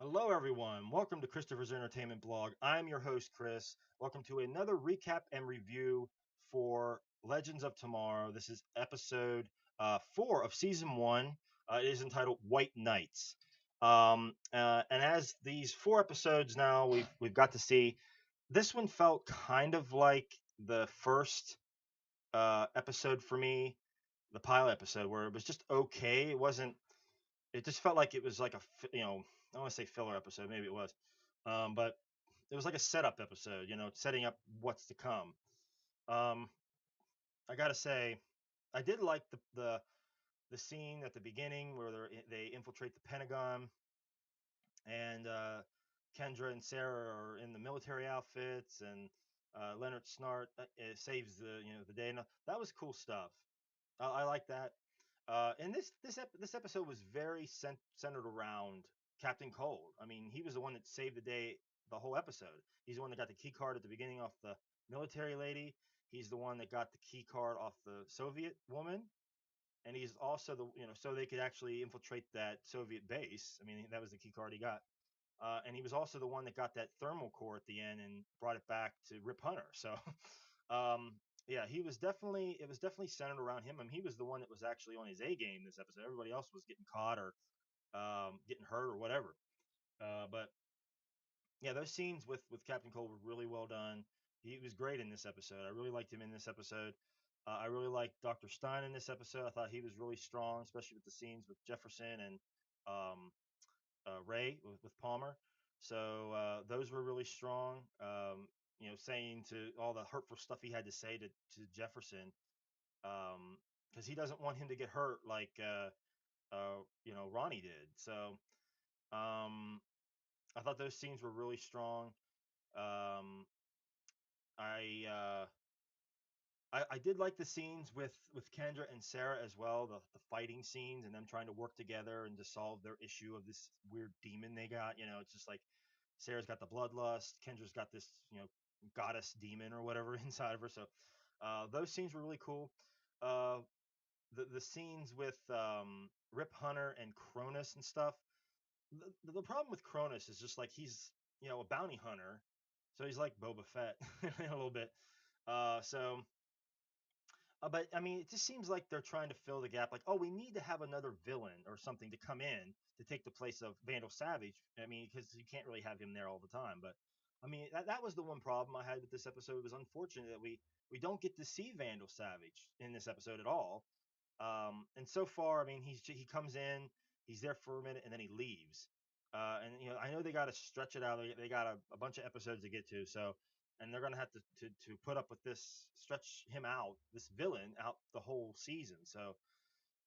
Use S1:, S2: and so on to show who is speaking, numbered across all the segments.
S1: Hello, everyone. Welcome to Christopher's Entertainment Blog. I'm your host, Chris. Welcome to another recap and review for Legends of Tomorrow. This is episode 4 of season 1. It is entitled White Knights. And as these 4 episodes now we've got to see, this one felt kind of like the first episode for me, the pilot episode, where it was just okay. It just felt like it was like I don't want to say filler episode, maybe it was, but it was like a setup episode, setting up what's to come. Um, I gotta say, I did like the scene at the beginning where they infiltrate the Pentagon, and Kendra and Sarah are in the military outfits, and Leonard Snart saves the day. And that was cool stuff. I like that. And this episode was very centered around Captain Cold. I mean, he was the one that saved the day the whole episode. He's the one that got the key card at the beginning off the military lady. He's the one that got the key card off the Soviet woman, and he's also so they could actually infiltrate that Soviet base. I mean, that was the key card he got. And he was also the one that got that thermal core at the end and brought it back to Rip Hunter. So, um, yeah, it was definitely centered around him. I mean, he was the one that was actually on his A game this episode. Everybody else was getting caught or getting hurt or whatever. But yeah, those scenes with Captain Cold were really well done. He was great in this episode. I really liked him in this episode. I really liked Dr. Stein in this episode. I thought he was really strong, especially with the scenes with Jefferson and um, Ray with Palmer. So those were really strong. Saying to all the hurtful stuff he had to say to Jefferson, because he doesn't want him to get hurt like Ronnie did. So um, I thought those scenes were really strong. Um, I, uh, I did like the scenes with Kendra and Sarah as well, the fighting scenes and them trying to work together and to solve their issue of this weird demon they got. It's just like Sarah's got the bloodlust, Kendra's got this goddess demon or whatever inside of her. So those scenes were really cool. Uh, the scenes with Rip Hunter and Cronus and stuff. The problem with Cronus is just like he's a bounty hunter, so he's like Boba Fett a little bit. So but I mean, it just seems like they're trying to fill the gap. Like, oh, we need to have another villain or something to come in to take the place of Vandal Savage. I mean, because you can't really have him there all the time. But I mean, that was the one problem I had with this episode. It was unfortunate that we don't get to see Vandal Savage in this episode at all. And so far, I mean, he comes in, he's there for a minute, and then he leaves. And I know they got to stretch it out. They got a bunch of episodes to get to, so and they're gonna have to put up with this, stretch him out, this villain out the whole season. So,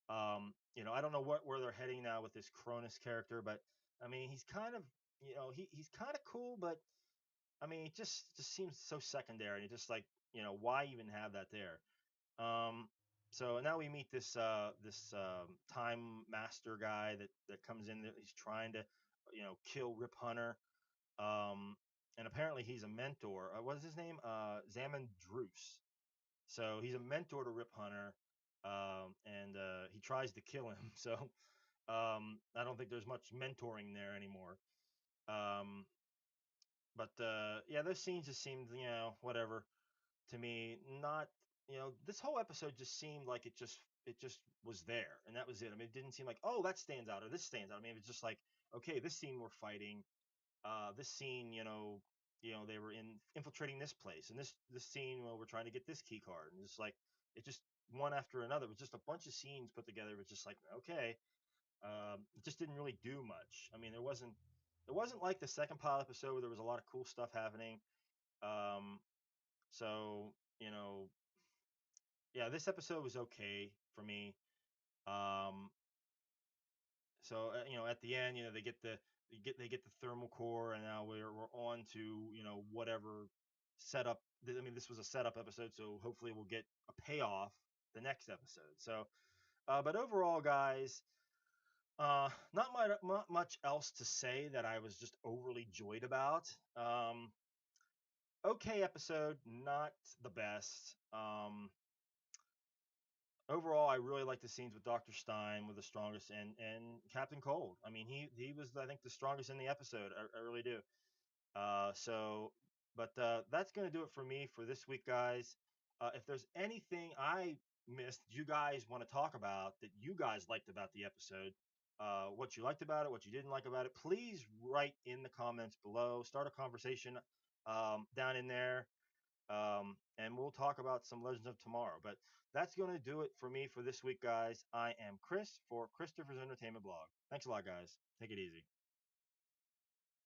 S1: I don't know where they're heading now with this Cronus character, but I mean, he's kind of, he's kind of cool, but I mean, it just seems so secondary. And it's just like, why even have that there? Um, so now we meet this time master guy that comes in. He's trying to, kill Rip Hunter. And apparently he's a mentor. What's his name? Zaman Druce. So he's a mentor to Rip Hunter, and he tries to kill him. So I don't think there's much mentoring there anymore. Um, but yeah, those scenes just seemed, whatever to me. Not, this whole episode just seemed like it just was there, and that was it. I mean, it didn't seem like, oh, that stands out or this stands out. I mean, it was just like, okay, this scene we're fighting, this scene, they were infiltrating this place, and this scene, well, we're trying to get this key card, and it's like it just one after another. It was just a bunch of scenes put together. It was just like, okay, it just didn't really do much. I mean, it wasn't like the second pilot episode where there was a lot of cool stuff happening. Um, so you know, yeah, this episode was okay for me. Um, so at the end, they get the thermal core, and now we're on to whatever setup. I mean, this was a setup episode, so hopefully we'll get a payoff the next episode. So, but overall, guys, not much else to say that I was just overly joyed about. Okay episode, not the best. overall, I really like the scenes with Doctor Stein with the strongest, and Captain Cold. I mean, he was, I think, the strongest in the episode. I really do. So, but that's gonna do it for me for this week, guys. If there's anything I missed, you guys want to talk about that you guys liked about the episode, what you liked about it, what you didn't like about it, please write in the comments below. Start a conversation down in there, and we'll talk about some Legends of Tomorrow. But that's going to do it for me for this week, guys. I am Chris for Christopher's Entertainment Blog. Thanks a lot, guys. Take it easy.